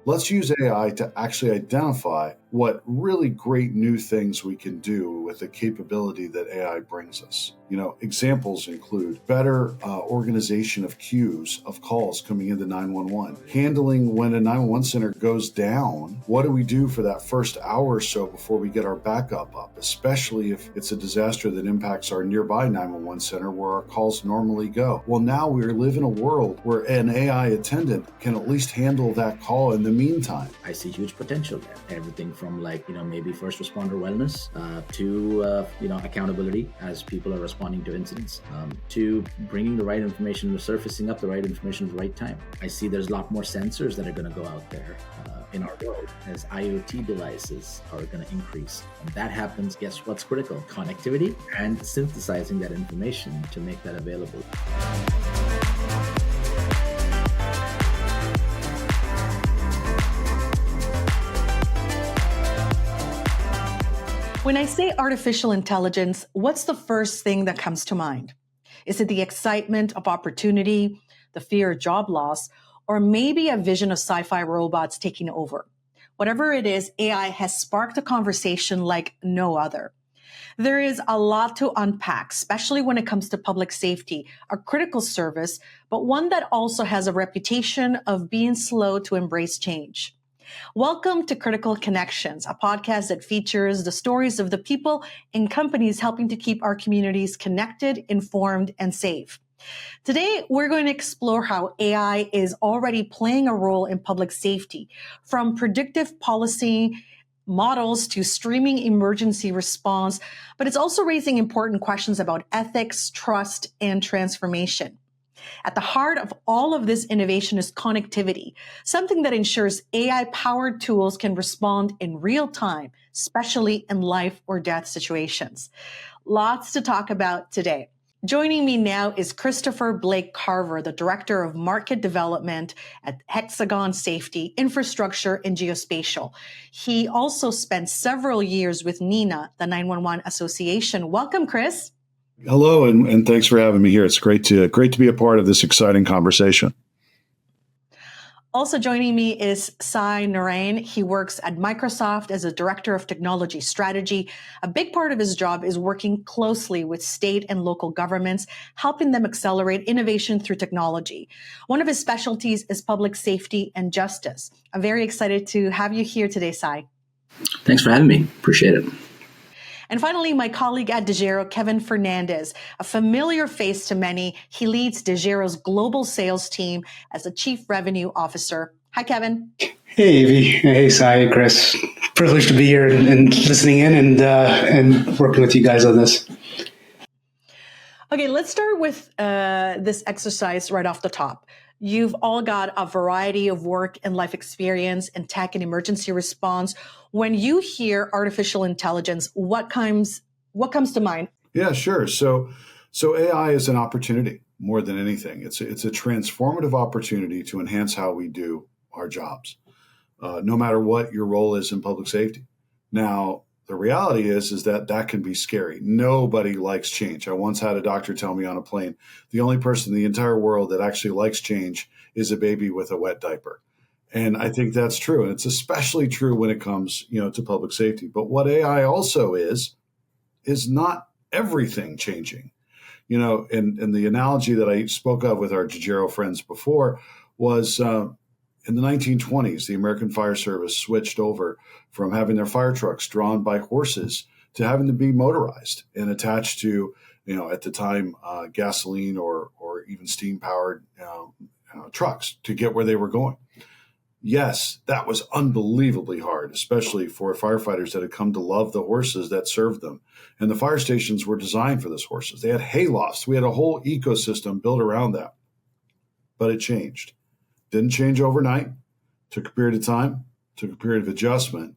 Let's use AI to actually identify what really great new things we can do with the capability that AI brings us. Examples include better organization of queues of calls coming into 911, handling when a 911 center goes down. What do we do for that first hour or so before we get our backup up, especially if it's a disaster that impacts our nearby 911 center where our calls normally go? Well, now we live in a world where an AI attendant can at least handle that call in the meantime. I see huge potential there. Everything from maybe first responder wellness to accountability as people are responding to incidents, to bringing the right information, surfacing up the right information at the right time. I see there's a lot more sensors that are going to go out there in our world as IoT devices are going to increase. When that happens, guess what's critical? Connectivity and synthesizing that information to make that available. When I say artificial intelligence, what's the first thing that comes to mind? Is it the excitement of opportunity, the fear of job loss, or maybe a vision of sci-fi robots taking over? Whatever it is, AI has sparked a conversation like no other. There is a lot to unpack, especially when it comes to public safety, a critical service, but one that also has a reputation of being slow to embrace change. Welcome to Critical Connections, a podcast that features the stories of the people and companies helping to keep our communities connected, informed, and safe. Today, we're going to explore how AI is already playing a role in public safety, from predictive policy models to streaming emergency response, but it's also raising important questions about ethics, trust, and transformation. At the heart of all of this innovation is connectivity, something that ensures AI-powered tools can respond in real time, especially in life or death situations. Lots to talk about today. Joining me now is Christopher Blake Carver, the Director of Market Development at Hexagon Safety, Infrastructure, and Geospatial. He also spent several years with NENA, the 911 Association. Welcome, Chris. Hello, and thanks for having me here. It's great to be a part of this exciting conversation. Also joining me is Sai Narain. He works at Microsoft as a Director of Technology Strategy. A big part of his job is working closely with state and local governments, helping them accelerate innovation through technology. One of his specialties is public safety and justice. I'm very excited to have you here today, Sai. Thanks for having me. Appreciate it. And finally, my colleague at Dejero, Kevin Fernandez, a familiar face to many. He leads Dejero's global sales team as a Chief Revenue Officer. Hi, Kevin. Hey, Evie. Hey, Sai, Chris. Privileged to be here and listening in and working with you guys on this. Okay, let's start with this exercise right off the top. You've all got a variety of work and life experience in tech and emergency response. When you hear artificial intelligence, what comes to mind? Yeah, sure. So AI is an opportunity more than anything. It's a transformative opportunity to enhance how we do our jobs, no matter what your role is in public safety. Now, the reality is that can be scary. Nobody likes change. I once had a doctor tell me on a plane, the only person in the entire world that actually likes change is a baby with a wet diaper. And I think that's true. And it's especially true when it comes, to public safety. But what AI also is not everything changing. And the analogy that I spoke of with our Dejero friends before was in the 1920s, the American Fire Service switched over from having their fire trucks drawn by horses to having to be motorized and attached to, at the time, gasoline or even steam-powered trucks to get where they were going. Yes, that was unbelievably hard, especially for firefighters that had come to love the horses that served them. And the fire stations were designed for those horses. They had haylofts. We had a whole ecosystem built around that. But it changed. Didn't change overnight. Took a period of time, took a period of adjustment,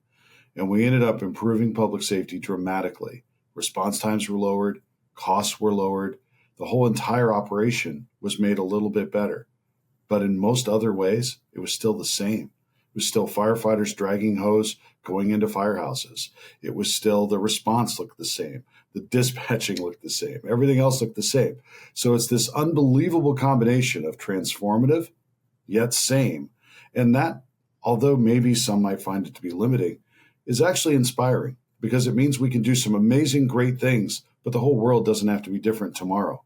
and we ended up improving public safety dramatically. Response times were lowered, costs were lowered. The whole entire operation was made a little bit better. But in most other ways, it was still the same. It was still firefighters dragging hose, going into firehouses. It was still the response looked the same. The dispatching looked the same. Everything else looked the same. So it's this unbelievable combination of transformative, yet same. And that although maybe some might find it to be limiting, is actually inspiring because it means we can do some amazing, great things, but the whole world doesn't have to be different tomorrow.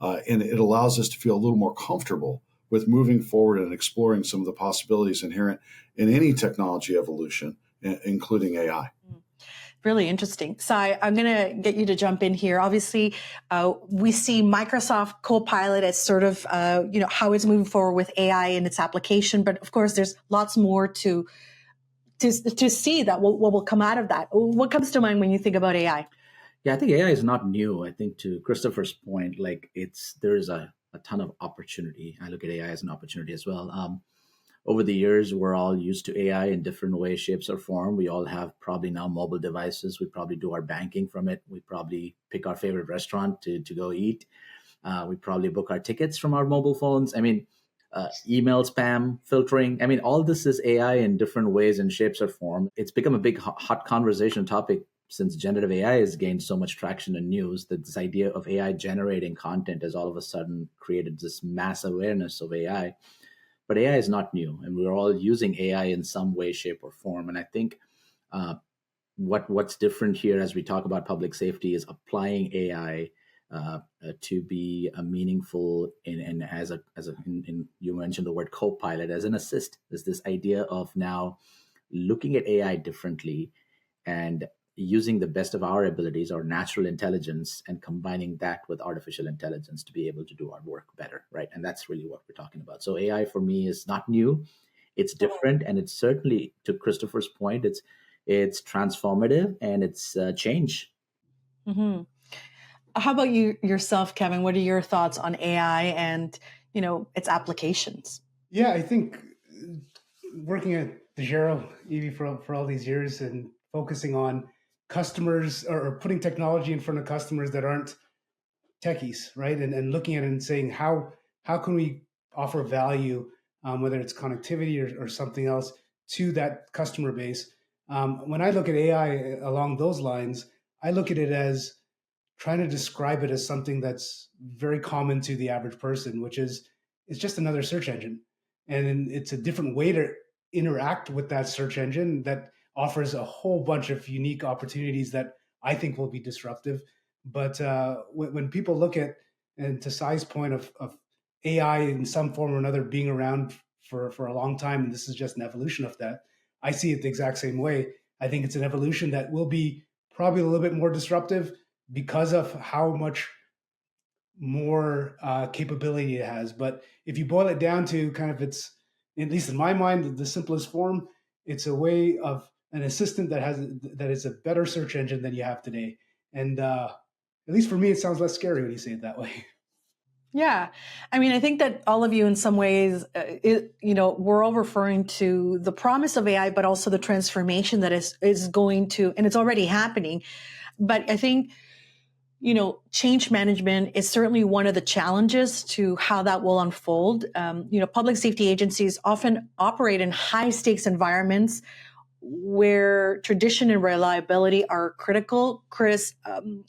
And it allows us to feel a little more comfortable with moving forward and exploring some of the possibilities inherent in any technology evolution, including AI. Really interesting. Sai, I'm going to get you to jump in here. Obviously, we see Microsoft Copilot as sort of, how it's moving forward with AI and its application. But of course, there's lots more to see that what will come out of that. What comes to mind when you think about AI? Yeah, I think AI is not new. I think to Christopher's point, there is a ton of opportunity. I look at AI as an opportunity as well. Over the years, we're all used to AI in different ways, shapes, or form. We all have probably now mobile devices. We probably do our banking from it. We probably pick our favorite restaurant to go eat. We probably book our tickets from our mobile phones. Email spam filtering. All this is AI in different ways and shapes or form. It's become a big hot conversation topic since generative AI has gained so much traction in news, that this idea of AI generating content has all of a sudden created this mass awareness of AI. But AI is not new, and we're all using AI in some way, shape, or form. And I think what's different here as we talk about public safety is applying AI to be a meaningful and you mentioned the word co-pilot as an assist. There's this idea of now looking at AI differently and using the best of our abilities, our natural intelligence, and combining that with artificial intelligence to be able to do our work better, right? And that's really what we're talking about. So AI for me is not new, it's different, and it's certainly, to Christopher's point, it's transformative and it's change. Mm-hmm. How about you yourself, Kevin? What are your thoughts on AI and its applications? Yeah, I think working at Dejero, Evie, for all these years and focusing on customers or putting technology in front of customers that aren't techies, right? And looking at it and saying, how can we offer value, whether it's connectivity or something else, to that customer base? When I look at AI along those lines, I look at it as trying to describe it as something that's very common to the average person, which is it's just another search engine. And it's a different way to interact with that search engine that offers a whole bunch of unique opportunities that I think will be disruptive. But when people look at, and to Sai's point of AI in some form or another being around for a long time, and this is just an evolution of that, I see it the exact same way. I think it's an evolution that will be probably a little bit more disruptive because of how much more capability it has. But if you boil it down to kind of its, at least in my mind, the simplest form, it's a way of an assistant that is a better search engine than you have today. And at least for me, it sounds less scary when you say it that way. Yeah. I think that all of you in some ways, we're all referring to the promise of AI, but also the transformation that is going to, and it's already happening. But I think, change management is certainly one of the challenges to how that will unfold. Public safety agencies often operate in high stakes environments where tradition and reliability are critical. Chris,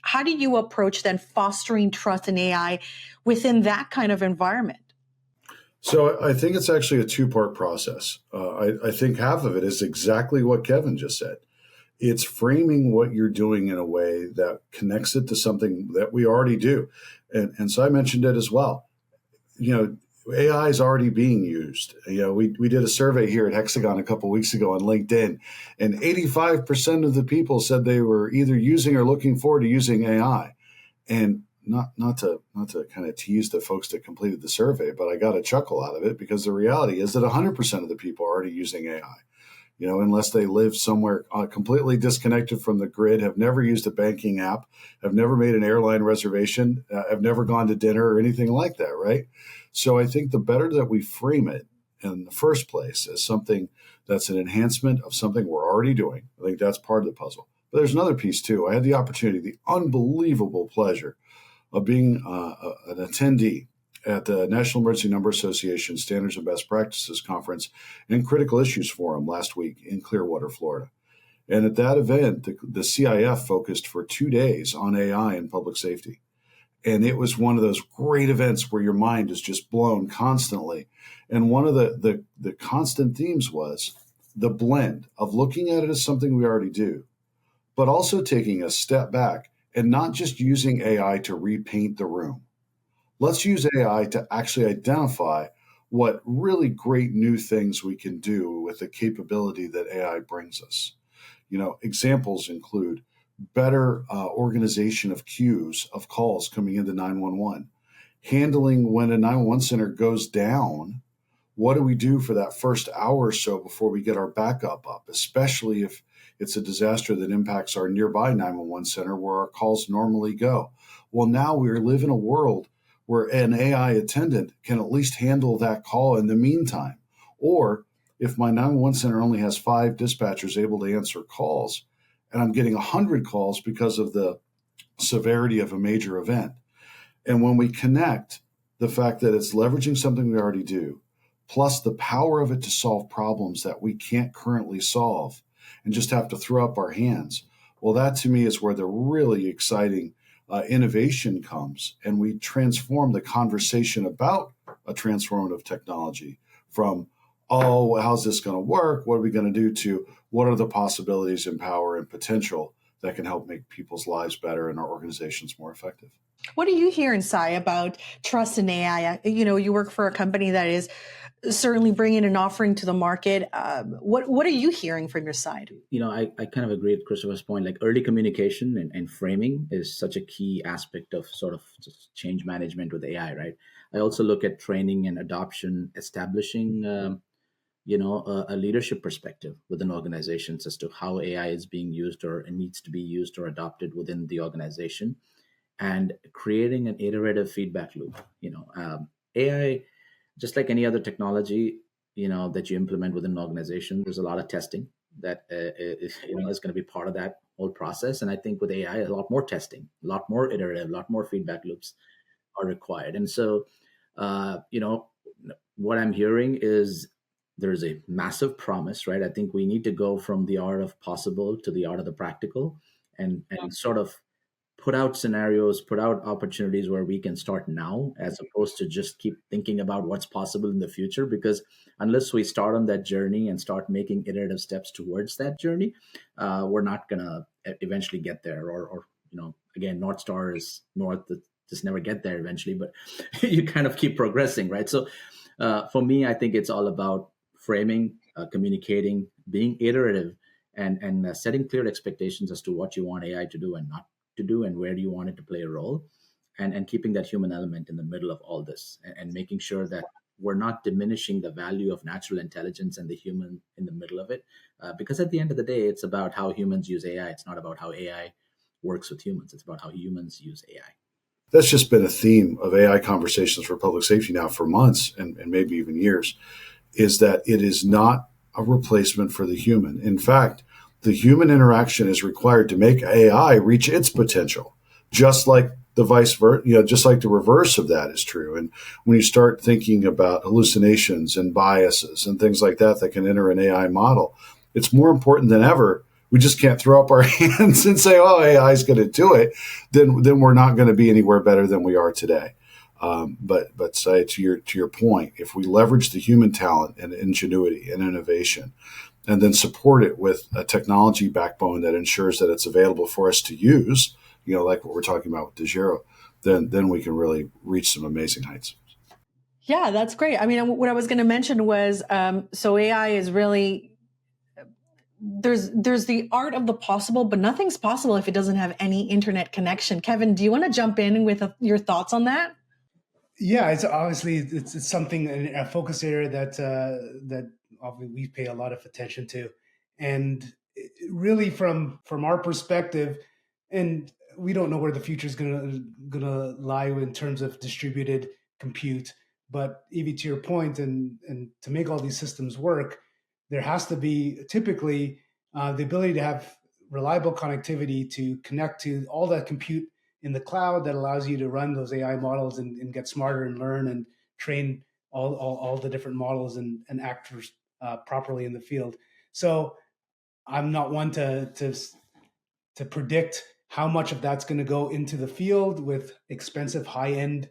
how do you approach then fostering trust in AI within that kind of environment? So I think it's actually a two-part process. I think half of it is exactly what Kevin just said. It's framing what you're doing in a way that connects it to something that we already do. And so I mentioned it as well. AI is already being used. We did a survey here at Hexagon a couple of weeks ago on LinkedIn, and 85% of the people said they were either using or looking forward to using AI. And not to kind of tease the folks that completed the survey, but I got a chuckle out of it because the reality is that 100% of the people are already using AI. Unless they live somewhere completely disconnected from the grid, have never used a banking app, have never made an airline reservation, have never gone to dinner or anything like that, right? So I think the better that we frame it in the first place as something that's an enhancement of something we're already doing, I think that's part of the puzzle. But there's another piece too. I had the opportunity, the unbelievable pleasure of being an attendee at the National Emergency Number Association Standards and Best Practices Conference and Critical Issues Forum last week in Clearwater, Florida. And at that event, the CIF focused for 2 days on AI and public safety. And it was one of those great events where your mind is just blown constantly. And one of the constant themes was the blend of looking at it as something we already do, but also taking a step back and not just using AI to repaint the room. Let's use AI to actually identify what really great new things we can do with the capability that AI brings us. Examples include better organization of queues of calls coming into 911, handling when a 911 center goes down. What do we do for that first hour or so before we get our backup up, especially if it's a disaster that impacts our nearby 911 center where our calls normally go? Well, now we live in a world where an AI attendant can at least handle that call in the meantime. Or if my 911 center only has 5 dispatchers able to answer calls, and I'm getting 100 calls because of the severity of a major event. And when we connect the fact that it's leveraging something we already do, plus the power of it to solve problems that we can't currently solve and just have to throw up our hands, well, that to me is where the really exciting innovation comes. And we transform the conversation about a transformative technology from, oh, how's this going to work? What are we going to do to what are the possibilities and power and potential that can help make people's lives better and our organizations more effective? What do you hear inside about trust in AI? You work for a company that is certainly bringing an offering to the market. What are you hearing from your side? I kind of agree with Christopher's point. Like early communication and framing is such a key aspect of sort of just change management with AI, right? I also look at training and adoption, establishing, a leadership perspective within organizations as to how AI is being used or it needs to be used or adopted within the organization, and creating an iterative feedback loop. AI, just like any other technology, that you implement within an organization, there's a lot of testing that is going to be part of that whole process. And I think with AI, a lot more testing, a lot more iterative, a lot more feedback loops are required. And so, what I'm hearing is there's a massive promise, right? I think we need to go from the art of possible to the art of the practical, and sort of put out scenarios, put out opportunities where we can start now, as opposed to just keep thinking about what's possible in the future. Because unless we start on that journey and start making iterative steps towards that journey, we're not gonna eventually get there. Or again, North Star is north. Just never get there eventually, but you kind of keep progressing, right? So for me, I think it's all about framing, communicating, being iterative, and setting clear expectations as to what you want AI to do and not to do, and where do you want it to play a role, and keeping that human element in the middle of all this, and making sure that we're not diminishing the value of natural intelligence and the human in the middle of it, because at the end of the day, it's about how humans use AI. It's not about how AI works with humans. It's about how humans use AI. That's just been a theme of AI conversations for public safety now for months and maybe even years, is that it is not a replacement for the human. In fact, the human interaction is required to make AI reach its potential, just like the vice versa, just like the reverse of that is true. And when you start thinking about hallucinations and biases and things like that can enter an AI model, it's more important than ever. We just can't throw up our hands and say, "Oh, AI is going to do it." Then we're not going to be anywhere better than we are today. But say to your point, if we leverage the human talent and ingenuity and innovation, and then support it with a technology backbone that ensures that it's available for us to use, like what we're talking about with Dejero, then we can really reach some amazing heights. Yeah, that's great. I mean, what I was going to mention was, so AI is really, there's the art of the possible, but nothing's possible if it doesn't have any internet connection. Kevin, do you want to jump in with your thoughts on that? Yeah, it's obviously it's something, a focus area that obviously we pay a lot of attention to, and really from our perspective, and we don't know where the future is gonna lie in terms of distributed compute. But Evie, to your point, and to make all these systems work, there has to be typically the ability to have reliable connectivity to connect to all that compute in the cloud that allows you to run those AI models and get smarter and learn and train all the different models and actors properly in the field. So I'm not one to predict how much of that's going to go into the field with expensive high-end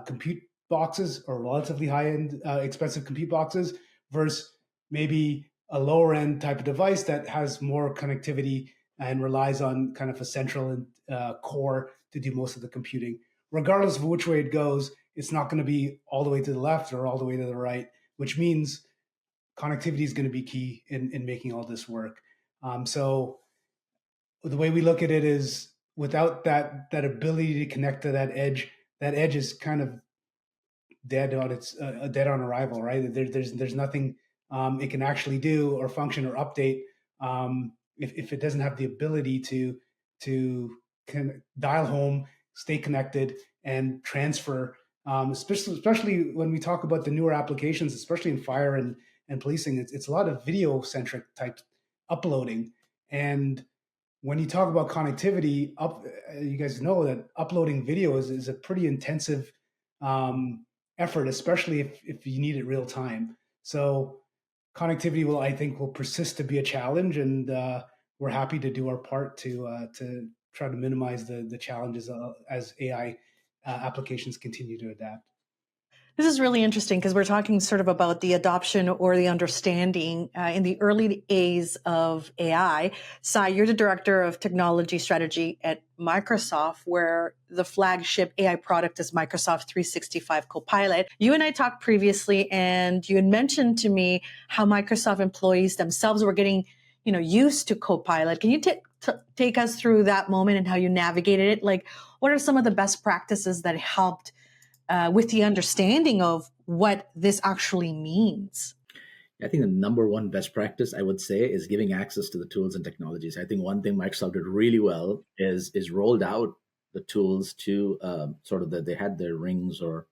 compute boxes, or relatively high-end expensive compute boxes, versus maybe a lower end type of device that has more connectivity and relies on kind of a central core to do most of the computing. Regardless of which way it goes, it's not going to be all the way to the left or all the way to the right, which means connectivity is going to be key in making all this work. So the way we look at it is without that ability to connect to that edge is kind of dead on its dead on arrival, right? There's nothing it can actually do or function or update if it doesn't have the ability to dial home, stay connected, and transfer. Especially when we talk about the newer applications, especially in fire and policing, it's a lot of video centric type uploading. And when you talk about connectivity, you guys know that uploading video is a pretty intensive effort, especially if you need it real time. So connectivity I think will persist to be a challenge, and we're happy to do our part to try to minimize the challenges as AI applications continue to adapt. This is really interesting because we're talking sort of about the adoption or the understanding in the early days of AI. Sai, you're the director of technology strategy at Microsoft, where the flagship AI product is Microsoft 365 Copilot. You and I talked previously, and you had mentioned to me how Microsoft employees themselves were getting, used to Copilot. Can you take us through that moment and how you navigated it? Like, what are some of the best practices that helped with the understanding of what this actually means? I think the number one best practice I would say is giving access to the tools and technologies. I think one thing Microsoft did really well is rolled out the tools to they had their rings or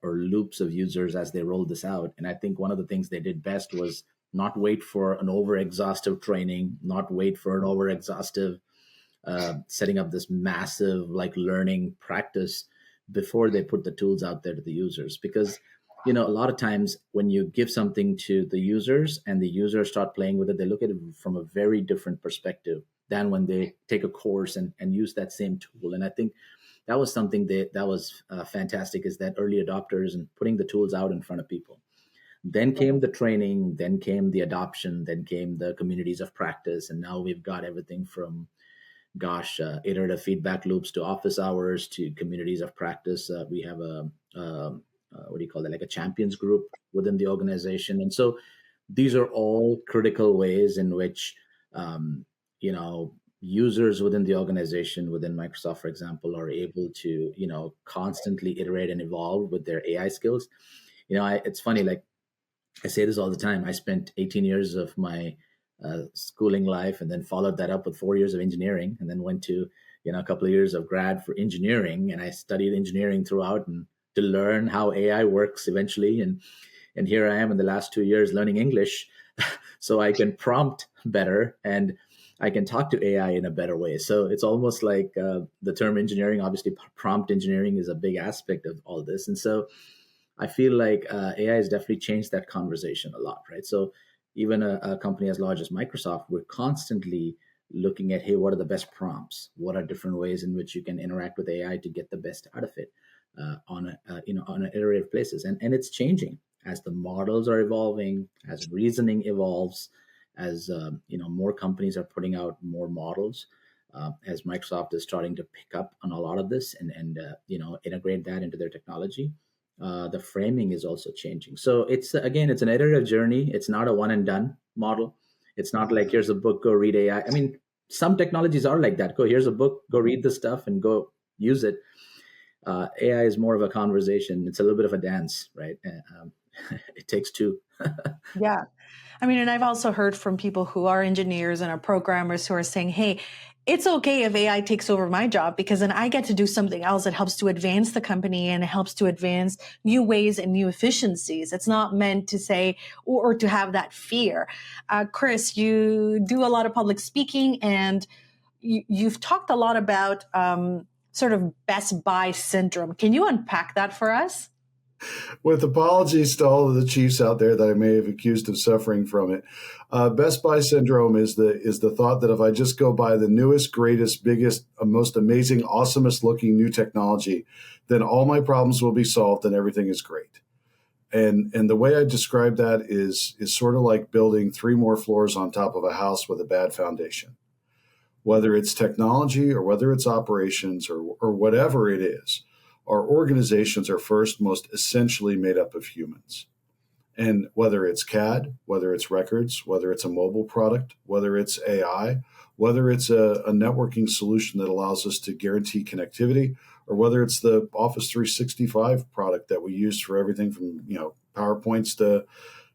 loops of users as they rolled this out. And I think one of the things they did best was not wait for an over-exhaustive training, not wait for an over-exhaustive setting up this massive learning practice before they put the tools out there to the users. Because, a lot of times when you give something to the users and the users start playing with it, they look at it from a very different perspective than when they take a course and use that same tool. And I think that was something that was fantastic, is that early adopters and putting the tools out in front of people. Then came the training, then came the adoption, then came the communities of practice. And now we've got everything from iterative feedback loops to office hours to communities of practice. We have like a champions group within the organization. And so these are all critical ways in which, users within the organization, within Microsoft, for example, are able to, constantly iterate and evolve with their AI skills. It's funny, I say this all the time. I spent 18 years of my schooling life and then followed that up with 4 years of engineering, and then went to a couple of years of grad for engineering, and I studied engineering throughout and to learn how AI works eventually, and here I am in the last 2 years learning English so I can prompt better and I can talk to AI in a better way. So it's almost like the term engineering, obviously prompt engineering is a big aspect of all this, and so I feel like AI has definitely changed that conversation a lot, right? So even a company as large as Microsoft, we're constantly looking at, hey, what are the best prompts? What are different ways in which you can interact with AI to get the best out of it on an iterative basis? And it's changing as the models are evolving, as reasoning evolves, as more companies are putting out more models, as Microsoft is starting to pick up on a lot of this and integrate that into their technology. The framing is also changing. So it's an iterative journey. It's not a one and done model. It's not like, here's a book, go read AI. I mean, some technologies are like that. Here's a book, go read the stuff and go use it. AI is more of a conversation. It's a little bit of a dance, right? It takes two. Yeah. I mean, and I've also heard from people who are engineers and are programmers who are saying, hey, it's okay if AI takes over my job because then I get to do something else that helps to advance the company and it helps to advance new ways and new efficiencies. It's not meant to say or to have that fear. Chris, you do a lot of public speaking and you've talked a lot about sort of Best Buy syndrome. Can you unpack that for us? With apologies to all of the chiefs out there that I may have accused of suffering from it, Best Buy syndrome is the thought that if I just go buy the newest, greatest, biggest, most amazing, awesomest looking new technology, then all my problems will be solved and everything is great. And the way I describe that is sort of like building 3 more floors on top of a house with a bad foundation. Whether it's technology or whether it's operations or whatever it is, our organizations are first most essentially made up of humans. And whether it's CAD, whether it's records, whether it's a mobile product, whether it's AI, whether it's a networking solution that allows us to guarantee connectivity, or whether it's the Office 365 product that we use for everything from PowerPoints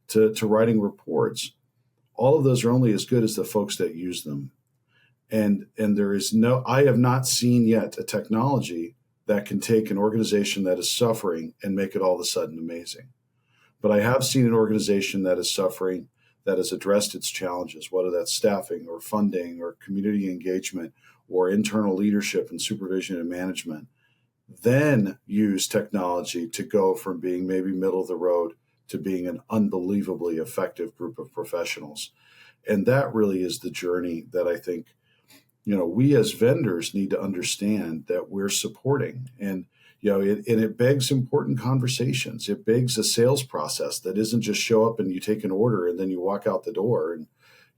to writing reports, all of those are only as good as the folks that use them. And I have not seen yet a technology that can take an organization that is suffering and make it all of a sudden amazing. But I have seen an organization that is suffering that has addressed its challenges, whether that's staffing or funding or community engagement or internal leadership and supervision and management, then use technology to go from being maybe middle of the road to being an unbelievably effective group of professionals. And that really is the journey that I think, we as vendors need to understand that we're supporting. And it begs important conversations. It begs a sales process that isn't just show up and you take an order and then you walk out the door. And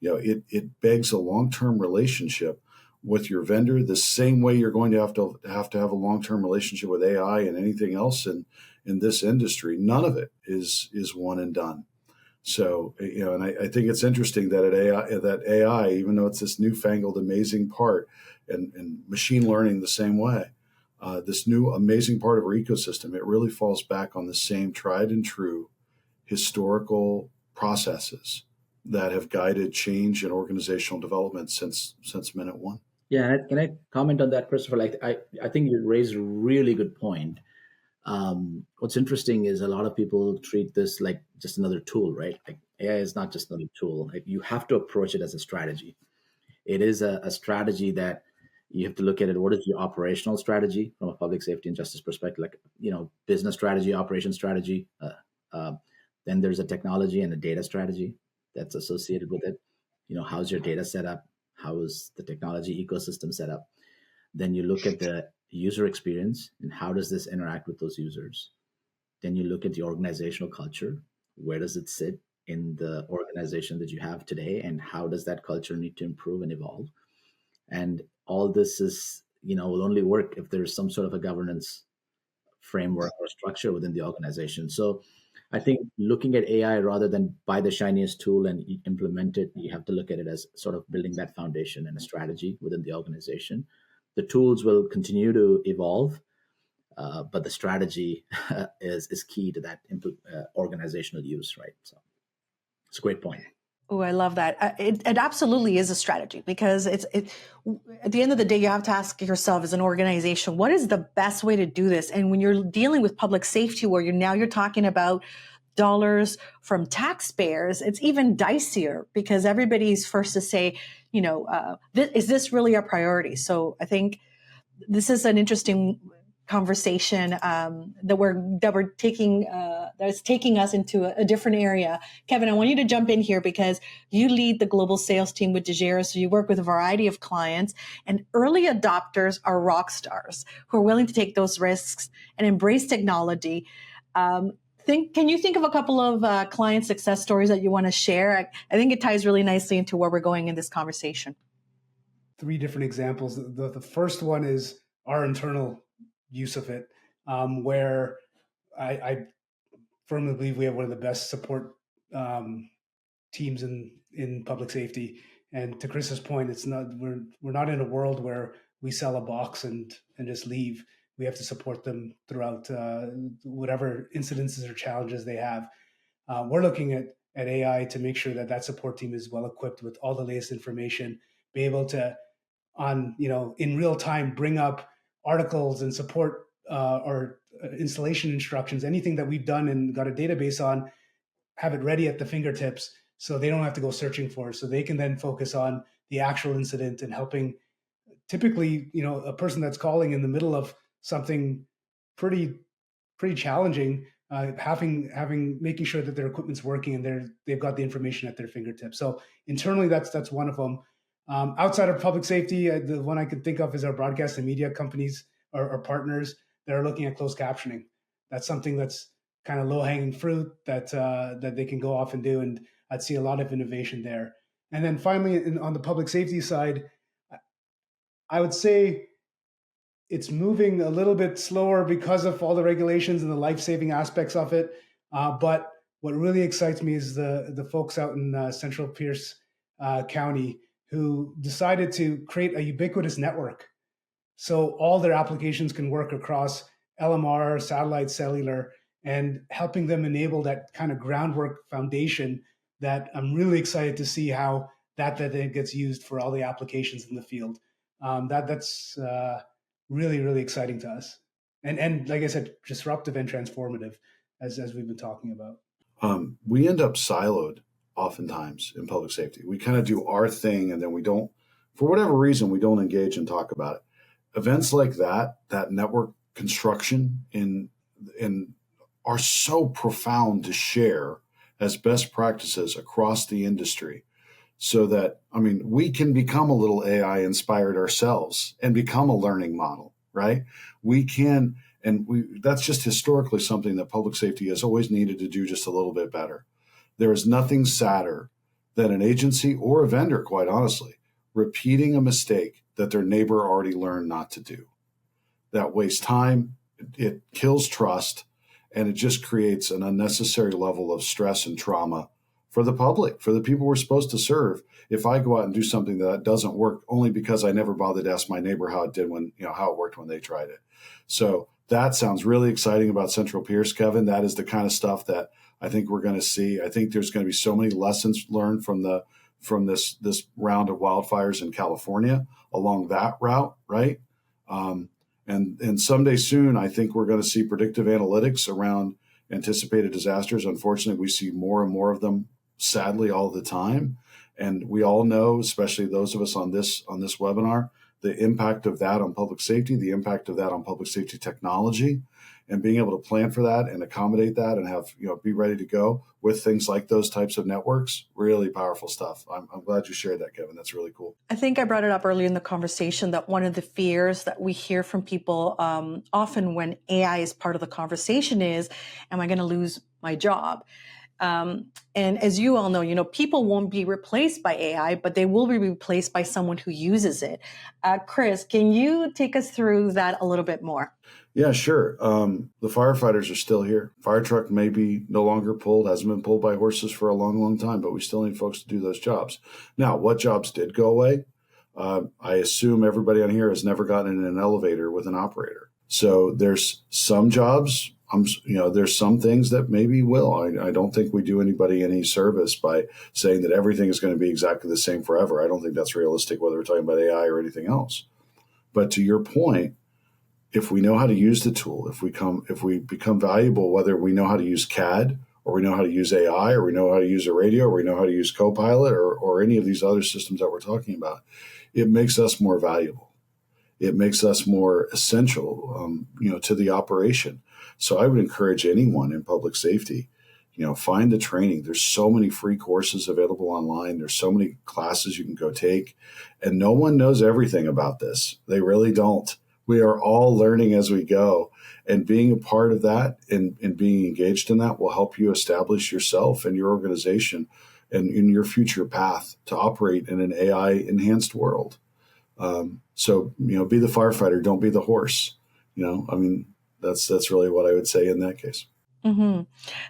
it begs a long-term relationship with your vendor, the same way you're going to have a long-term relationship with AI and anything else in this industry. None of it is one and done. So, and I think it's interesting that AI, even though it's this newfangled, amazing part, and machine learning the same way, this new amazing part of our ecosystem, it really falls back on the same tried and true historical processes that have guided change and organizational development since minute one. Yeah, can I comment on that, Christopher? I think you raised a really good point. What's interesting is a lot of people treat this like just another tool, right? Like AI is not just another tool. Like, you have to approach it as a strategy. It is a strategy that you have to look at it. What is your operational strategy from a public safety and justice perspective? Like, business strategy, operation strategy. Then there's a technology and a data strategy that's associated with it. How's your data set up? How is the technology ecosystem set up? Then you look at the user experience and how does this interact with those users? Then you look at the organizational culture. Where does it sit in the organization that you have today? And how does that culture need to improve and evolve? And all this is, will only work if there's some sort of a governance framework or structure within the organization. So I think looking at AI rather than buy the shiniest tool and implement it, you have to look at it as sort of building that foundation and a strategy within the organization. The tools will continue to evolve, but the strategy is key to that organizational use, right? So it's a great point. Oh, I love that. It absolutely is a strategy, because at the end of the day, you have to ask yourself as an organization, what is the best way to do this? And when you're dealing with public safety, where you're talking about dollars from taxpayers, it's even dicier, because everybody's first to say, is this really a priority? So I think this is an interesting conversation that we're taking that's taking us into a different area. Kevin, I want you to jump in here, because you lead the global sales team with Dejero, so you work with a variety of clients, and early adopters are rock stars who are willing to take those risks and embrace technology. Can you think of a couple of client success stories that you want to share? I think it ties really nicely into where we're going in this conversation. 3 different examples. The first one is our internal use of it, where I firmly believe we have one of the best support teams in public safety. And to Chris's point, we're not in a world where we sell a box and just leave. We have to support them throughout whatever incidences or challenges they have. We're looking at AI to make sure that support team is well equipped with all the latest information, be able to in real time bring up articles and support or installation instructions, anything that we've done and got a database on, have it ready at the fingertips, so they don't have to go searching for it. So they can then focus on the actual incident and helping. Typically, a person that's calling in the middle of something pretty challenging, making sure that their equipment's working and they've got the information at their fingertips. So internally, that's one of them. Outside of public safety, the one I could think of is our broadcast and media companies or partners that are looking at closed captioning. That's something that's kind of low hanging fruit that they can go off and do, and I'd see a lot of innovation there. And then finally, on the public safety side, I would say it's moving a little bit slower because of all the regulations and the life saving aspects of it. But what really excites me is the folks out in Central Pierce County who decided to create a ubiquitous network, so all their applications can work across LMR, satellite, cellular, and helping them enable that kind of groundwork foundation that I'm really excited to see how that then gets used for all the applications in the field. That's really, really exciting to us. And like I said, disruptive and transformative, as we've been talking about. We end up siloed oftentimes in public safety. We kind of do our thing, and then we don't, for whatever reason, we don't engage and talk about it. Events like that network construction in are so profound to share as best practices across the industry, so that, I mean, we can become a little AI inspired ourselves and become a learning model, right? We can, and that's just historically something that public safety has always needed to do just a little bit better. There is nothing sadder than an agency or a vendor, quite honestly, repeating a mistake that their neighbor already learned not to do. That wastes time, it kills trust, and it just creates an unnecessary level of stress and trauma for the public, for the people we're supposed to serve. If I go out and do something that doesn't work only because I never bothered to ask my neighbor how it did when, how it worked when they tried it. So that sounds really exciting about Central Pierce, Kevin. That is the kind of stuff that I think we're going to see. I think there's going to be so many lessons learned from this round of wildfires in California along that route, right? And someday soon, I think we're going to see predictive analytics around anticipated disasters. Unfortunately, we see more and more of them, sadly, all the time. And we all know, especially those of us on this webinar, the impact of that on public safety, the impact of that on public safety technology, and being able to plan for that and accommodate that and have, be ready to go with things like those types of networks. Really powerful stuff. I'm glad you shared that, Kevin. That's really cool. I think I brought it up earlier in the conversation that one of the fears that we hear from people often when AI is part of the conversation is, am I going to lose my job? And as you all know, people won't be replaced by AI, but they will be replaced by someone who uses it. Chris, can you take us through that a little bit more? Yeah, sure. The firefighters are still here. Fire truck may be no longer pulled, hasn't been pulled by horses for a long, long time, but we still need folks to do those jobs. Now, what jobs did go away? I assume everybody on here has never gotten in an elevator with an operator. So there's some jobs, there's some things that maybe will. I don't think we do anybody any service by saying that everything is going to be exactly the same forever. I don't think that's realistic, whether we're talking about AI or anything else. But to your point, if we know how to use the tool, if we become valuable, whether we know how to use CAD or we know how to use AI or we know how to use a radio or we know how to use Copilot or any of these other systems that we're talking about, it makes us more valuable. It makes us more essential, to the operation. So I would encourage anyone in public safety, find the training. There's so many free courses available online. There's so many classes you can go take, and no one knows everything about this. They really don't. We are all learning as we go, and being a part of that and being engaged in that will help you establish yourself and your organization and in your future path to operate in an AI enhanced world. So, be the firefighter, don't be the horse. That's really what I would say in that case. Mm-hmm.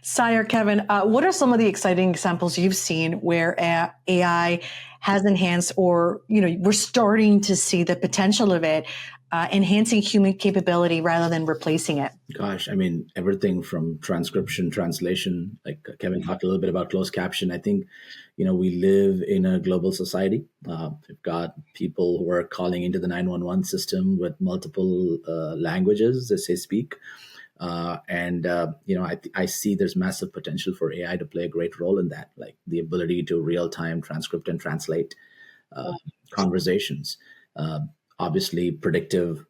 Sire, Kevin, what are some of the exciting examples you've seen where AI has enhanced or, we're starting to see the potential of it enhancing human capability rather than replacing it? Gosh, everything from transcription, translation, like Kevin talked a little bit about closed caption. I think, we live in a global society. We've got people who are calling into the 911 system with multiple languages as they speak. I see there's massive potential for AI to play a great role in that, like the ability to real-time transcript and translate conversations. Obviously, predictive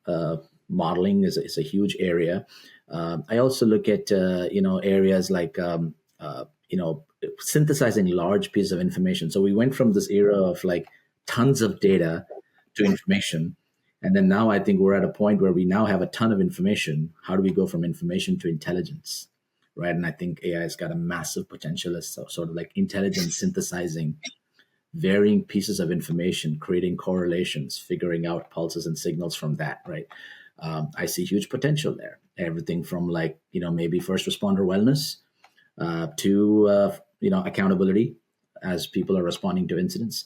modeling is a huge area. I also look at areas like synthesizing large pieces of information. So we went from this era of like tons of data to information, and then now I think we're at a point where we now have a ton of information. How do we go from information to intelligence, right? And I think AI has got a massive potential as sort of like intelligent synthesizing varying pieces of information, creating correlations, figuring out pulses and signals from that, right? I see huge potential there. Everything from like, maybe first responder wellness to, accountability as people are responding to incidents,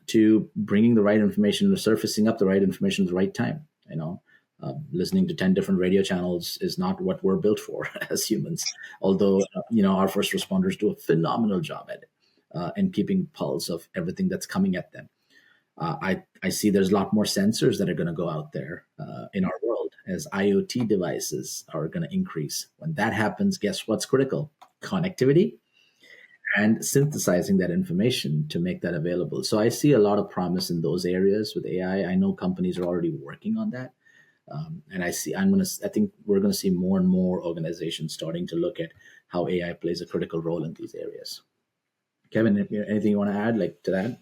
to bringing the right information, surfacing up the right information at the right time, listening to 10 different radio channels is not what we're built for as humans. Although, our first responders do a phenomenal job at it and keeping pulse of everything that's coming at them. I see there's a lot more sensors that are going to go out there in our world as IoT devices are going to increase. When that happens, guess what's critical? Connectivity and synthesizing that information to make that available. So I see a lot of promise in those areas with AI. I know companies are already working on that. And I think we're going to see more and more organizations starting to look at how AI plays a critical role in these areas. Kevin, anything you want to add to that?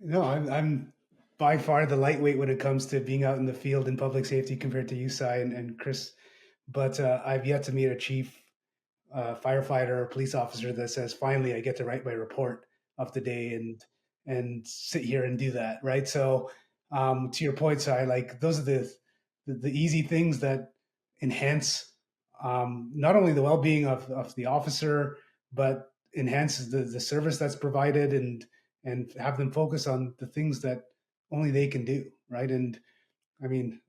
No, I'm by far the lightweight when it comes to being out in the field in public safety compared to you, Sai and Chris. But I've yet to meet a chief firefighter or police officer that says, finally, I get to write my report of the day and sit here and do that, right? So to your point, Sai, like those are the easy things that enhance not only the well-being of the officer, but enhances the service that's provided and have them focus on the things that only they can do, right? And I mean,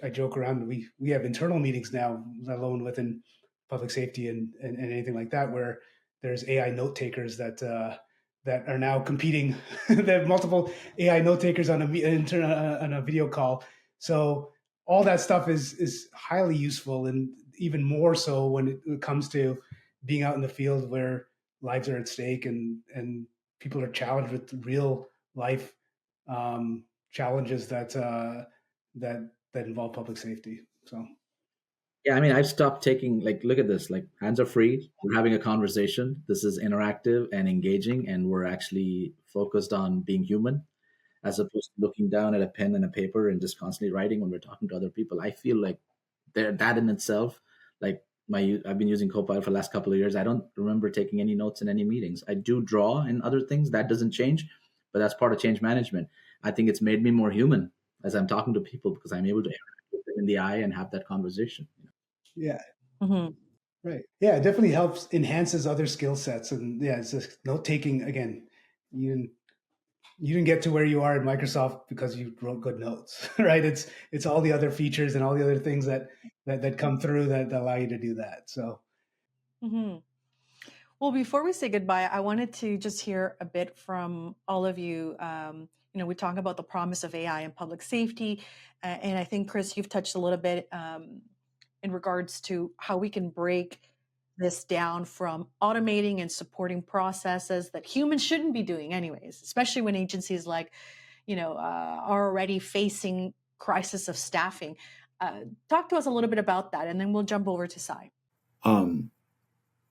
I joke around. We have internal meetings now, let alone within public safety and anything like that, where there's AI note takers that are now competing. They have multiple AI note takers on a video call. So all that stuff is highly useful, and even more so when it comes to being out in the field where lives are at stake and people are challenged with real life challenges that involve public safety. So yeah, I mean, I've stopped taking look at this, hands are free. We're having a conversation. This is interactive and engaging, and we're actually focused on being human as opposed to looking down at a pen and a paper and just constantly writing when we're talking to other people. I feel like that in itself, I've been using Copilot for the last couple of years. I don't remember taking any notes in any meetings. I do draw in other things. That doesn't change, but that's part of change management. I think it's made me more human as I'm talking to people because I'm able to interact with them in the eye and have that conversation. yeah. Mm-hmm. Right. Yeah, it definitely helps enhances other skill sets. And yeah, it's just note taking again. You didn't get to where you are at Microsoft because you wrote good notes, right? It's all the other features and all the other things that come through that allow you to do that. So Mm-hmm. Well, before we say goodbye, I wanted to just hear a bit from all of you. We talk about the promise of AI in public safety, and I think Chris, you've touched a little bit in regards to how we can break this down from automating and supporting processes that humans shouldn't be doing anyways, especially when agencies are already facing crisis of staffing. Talk to us a little bit about that, and then we'll jump over to Sai.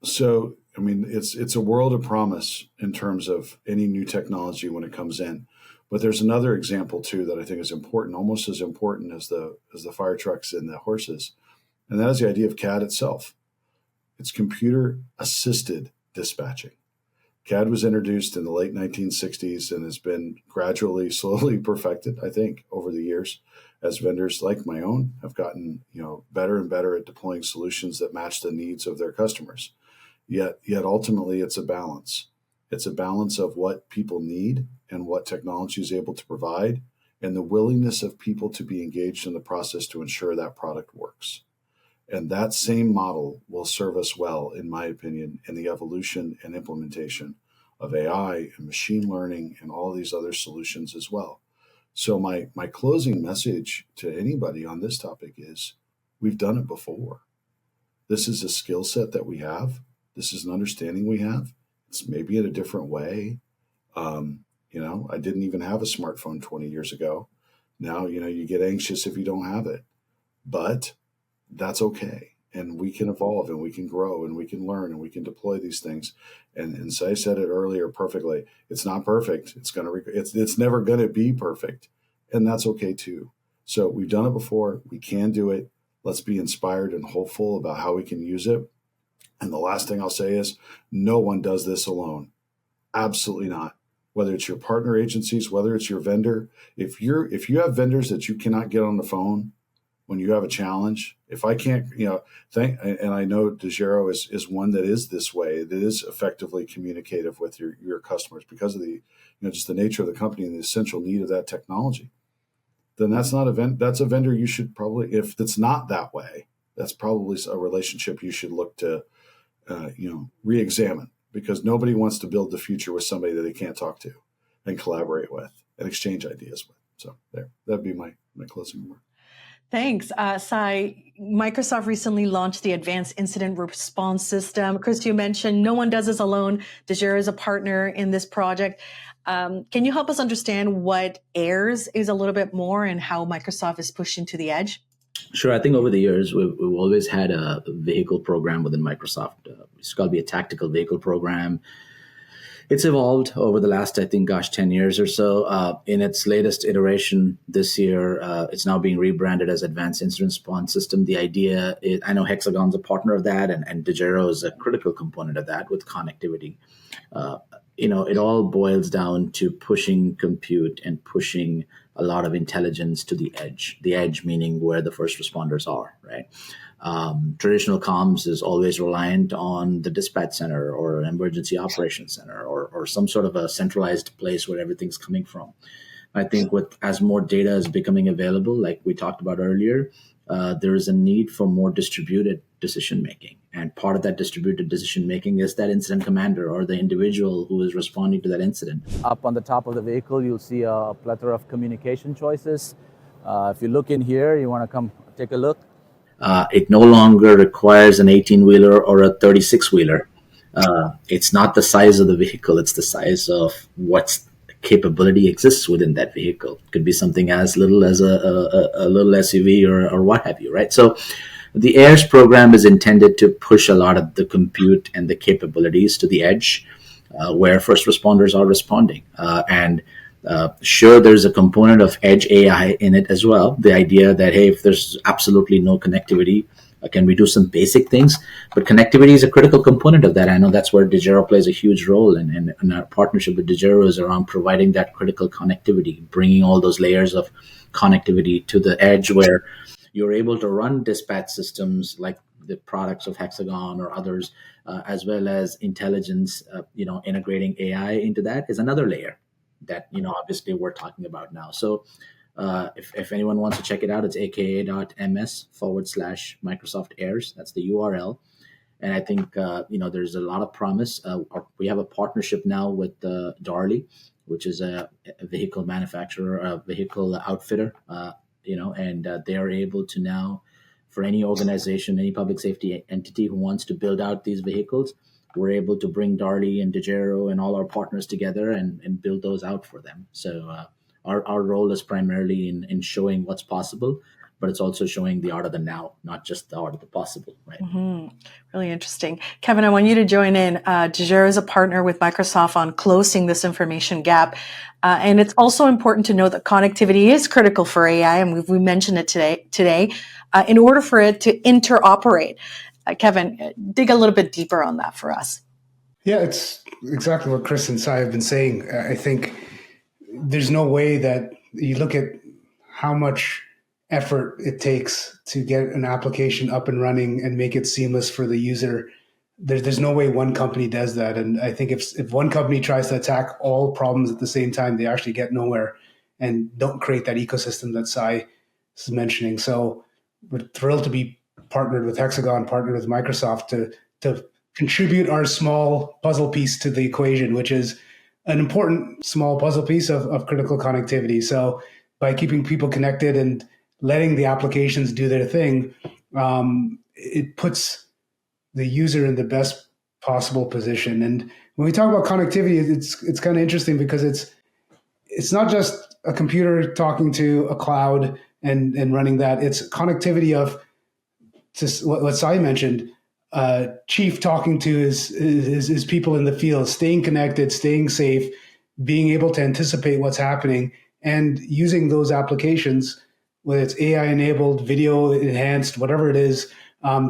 So, I mean, it's a world of promise in terms of any new technology when it comes in. But there's another example too that I think is important, almost as important as the fire trucks and the horses, and that is the idea of CAD itself. It's computer assisted dispatching. CAD was introduced in the late 1960s and has been gradually, slowly perfected, I think, over the years as vendors like my own have gotten, better and better at deploying solutions that match the needs of their customers. Yet ultimately it's a balance. It's a balance of what people need and what technology is able to provide and the willingness of people to be engaged in the process to ensure that product works. And that same model will serve us well, in my opinion, in the evolution and implementation of AI and machine learning and all these other solutions as well. So my closing message to anybody on this topic is we've done it before. This is a skill set that we have. This is an understanding we have. It's maybe in a different way. I didn't even have a smartphone 20 years ago. Now, you get anxious if you don't have it, but that's okay. And we can evolve and we can grow and we can learn and we can deploy these things. And Sai said it earlier perfectly. It's not perfect. It's never going to be perfect. And that's okay too. So we've done it before. We can do it. Let's be inspired and hopeful about how we can use it. And the last thing I'll say is no one does this alone. Absolutely not. Whether it's your partner agencies, whether it's your vendor, if you have vendors that you cannot get on the phone when you have a challenge, if I can't, and I know Dejero is one that is this way, that is effectively communicative with your customers because of the, just the nature of the company and the essential need of that technology. Then that's not that's a vendor you should probably, if it's not that way, that's probably a relationship you should look to, re-examine, because nobody wants to build the future with somebody that they can't talk to and collaborate with and exchange ideas with. So that'd be my closing remark. Thanks. Sai, Microsoft recently launched the Advanced Incident Response System. Chris, you mentioned no one does this alone. Dejero is a partner in this project. Can you help us understand what AIRS is a little bit more and how Microsoft is pushing to the edge? Sure. I think over the years, we've always had a vehicle program within Microsoft. It's called to be a tactical vehicle program. It's evolved over the last, 10 years or so. In its latest iteration this year, it's now being rebranded as Advanced Incident Response System. The idea is, I know Hexagon's a partner of that, and Dejero is a critical component of that with connectivity. It all boils down to pushing compute and pushing a lot of intelligence to the edge meaning where the first responders are, right? Traditional comms is always reliant on the dispatch center or an emergency operations center or some sort of a centralized place where everything's coming from. I think as more data is becoming available, like we talked about earlier, there is a need for more distributed decision making. And part of that distributed decision making is that incident commander or the individual who is responding to that incident. Up on the top of the vehicle, you'll see a plethora of communication choices. If you look in here, you want to come take a look. It no longer requires an 18-wheeler or a 36-wheeler. It's not the size of the vehicle, it's the size of what's capability exists within that vehicle. It could be something as little as a little SUV or what have you, right? So the AIRS program is intended to push a lot of the compute and the capabilities to the edge where first responders are responding. Sure, there's a component of edge AI in it as well. The idea that, hey, if there's absolutely no connectivity, can we do some basic things? But connectivity is a critical component of that. I know that's where Dejero plays a huge role, and our partnership with Dejero is around providing that critical connectivity, bringing all those layers of connectivity to the edge where you're able to run dispatch systems like the products of Hexagon or others, as well as intelligence, integrating AI into that is another layer that, obviously we're talking about now. So if anyone wants to check it out, it's aka.ms/Microsoft AIRS. That's the URL. And I think, there's a lot of promise. We have a partnership now with Darley, which is a vehicle manufacturer, a vehicle outfitter, and they are able to now, for any organization, any public safety entity who wants to build out these vehicles, we're able to bring Darley and Dejero and all our partners together and build those out for them. So our role is primarily in showing what's possible, but it's also showing the art of the now, not just the art of the possible, right? Mm-hmm. Really interesting. Kevin, I want you to join in. Dejero is a partner with Microsoft on closing this information gap. And it's also important to know that connectivity is critical for AI, and we mentioned it today, in order for it to interoperate. Kevin, dig a little bit deeper on that for us. Yeah, it's exactly what Chris and Sai have been saying. I think there's no way that you look at how much effort it takes to get an application up and running and make it seamless for the user. There's no way one company does that. And I think if one company tries to attack all problems at the same time, they actually get nowhere and don't create that ecosystem that Sai is mentioning. So we're thrilled to be partnered with Hexagon, partnered with Microsoft to contribute our small puzzle piece to the equation, which is an important small puzzle piece of critical connectivity. So by keeping people connected and letting the applications do their thing, it puts the user in the best possible position. And when we talk about connectivity, it's kind of interesting because it's not just a computer talking to a cloud and running that. It's connectivity of just what Sai mentioned, chief talking to his people in the field, staying connected, staying safe, being able to anticipate what's happening, and using those applications, whether it's AI enabled, video enhanced, whatever it is,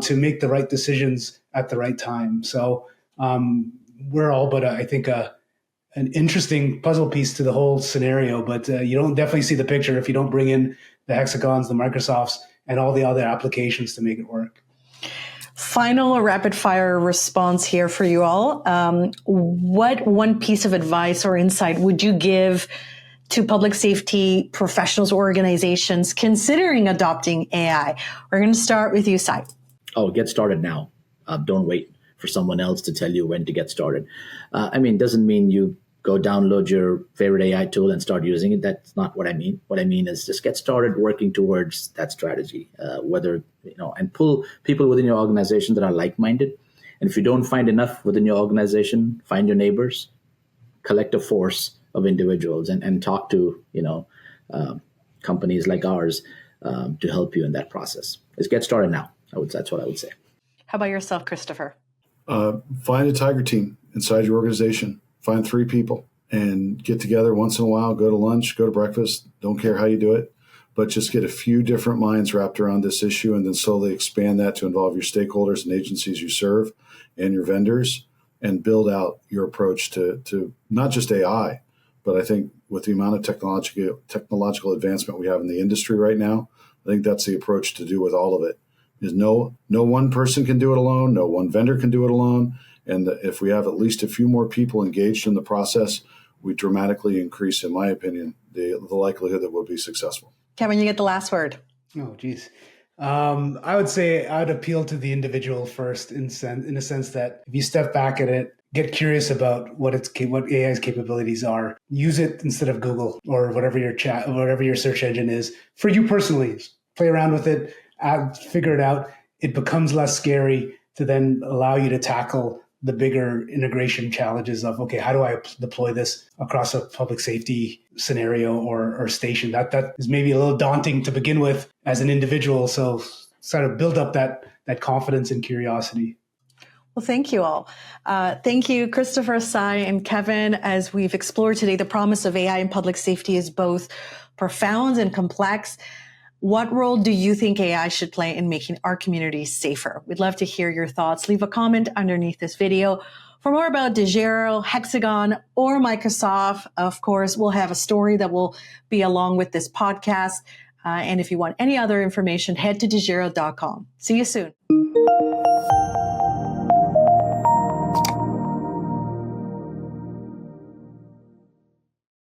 to make the right decisions at the right time. So we're all but I think an interesting puzzle piece to the whole scenario, but you don't definitely see the picture if you don't bring in the Hexagons, the Microsofts, and all the other applications to make it work. Final rapid fire response here for you all. What one piece of advice or insight would you give to public safety professionals or organizations considering adopting AI? We're going to start with you, Sai. Oh, get started now. Don't wait for someone else to tell you when to get started. Doesn't mean you go download your favorite AI tool and start using it. That's not what I mean. What I mean is just get started working towards that strategy, and pull people within your organization that are like-minded. And if you don't find enough within your organization, find your neighbors, collect a force of individuals and talk to, companies like ours to help you in that process. Just get started now. That's what I would say. How about yourself, Christopher? Find a tiger team inside your organization. Find 3 people and get together once in a while, go to lunch, go to breakfast. Don't care how you do it, but just get a few different minds wrapped around this issue and then slowly expand that to involve your stakeholders and agencies you serve and your vendors and build out your approach to not just AI, but I think with the amount of technological advancement we have in the industry right now, I think that's the approach to do with all of it. Is no one person can do it alone. No one vendor can do it alone. And if we have at least a few more people engaged in the process, we dramatically increase, in my opinion, the likelihood that we'll be successful. Kevin, you get the last word. Oh, geez. I would say I would appeal to the individual first in a sense that if you step back at it, get curious about what AI's capabilities are. Use it instead of Google or whatever your search engine is. For you personally, play around with it, figure it out. It becomes less scary to then allow you to tackle the bigger integration challenges of, okay, how do I deploy this across a public safety scenario or station? That is maybe a little daunting to begin with as an individual. So sort of build up that confidence and curiosity. Well, thank you all. Thank you, Christopher, Sai, and Kevin. As we've explored today, the promise of AI in public safety is both profound and complex. What role do you think AI should play in making our communities safer? We'd love to hear your thoughts. Leave a comment underneath this video. For more about Dejero, Hexagon, or Microsoft, of course, we'll have a story that will be along with this podcast. And if you want any other information, head to dejero.com. See you soon.